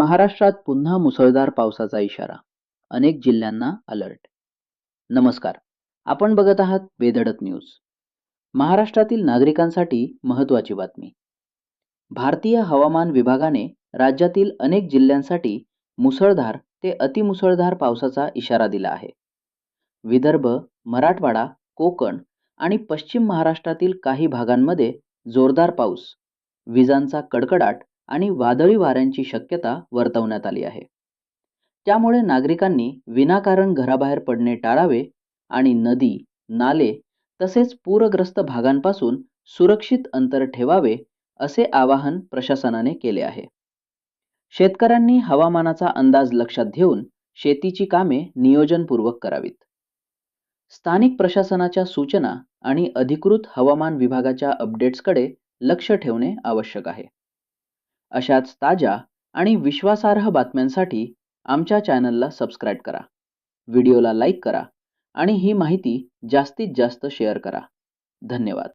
महाराष्ट्रात पुन्हा मुसळधार पावसाचा इशारा. अनेक जिल्ह्यांना अलर्ट. नमस्कार. आपण बघत आहात बेधडक न्यूज. महाराष्ट्रातील नागरिकांसाठी महत्त्वाची बातमी. भारतीय हवामान विभागाने राज्यातील अनेक जिल्ह्यांसाठी मुसळधार ते अतिमुसळधार पावसाचा इशारा दिला आहे. विदर्भ, मराठवाडा, कोकण आणि पश्चिम महाराष्ट्रातील काही भागांमध्ये जोरदार पाऊस, विजांचा कडकडाट आणि वादळी वाऱ्यांची शक्यता वर्तवण्यात आली आहे. त्यामुळे नागरिकांनी विनाकारण घराबाहेर पडणे टाळावे आणि नदी, नाले तसेच पूरग्रस्त भागांपासून सुरक्षित अंतर ठेवावे असे आवाहन प्रशासनाने केले आहे. शेतकऱ्यांनी हवामानाचा अंदाज लक्षात घेऊन शेतीची कामे नियोजनपूर्वक करावीत. स्थानिक प्रशासनाच्या सूचना आणि अधिकृत हवामान विभागाच्या अपडेट्सकडे लक्ष ठेवणे आवश्यक आहे. अशाच ताज्या आणि विश्वासार्ह बातम्यांसाठी आमच्या चॅनलला सबस्क्राईब करा. व्हिडिओला लाईक करा आणि ही माहिती जास्तीत जास्त शेअर करा. धन्यवाद.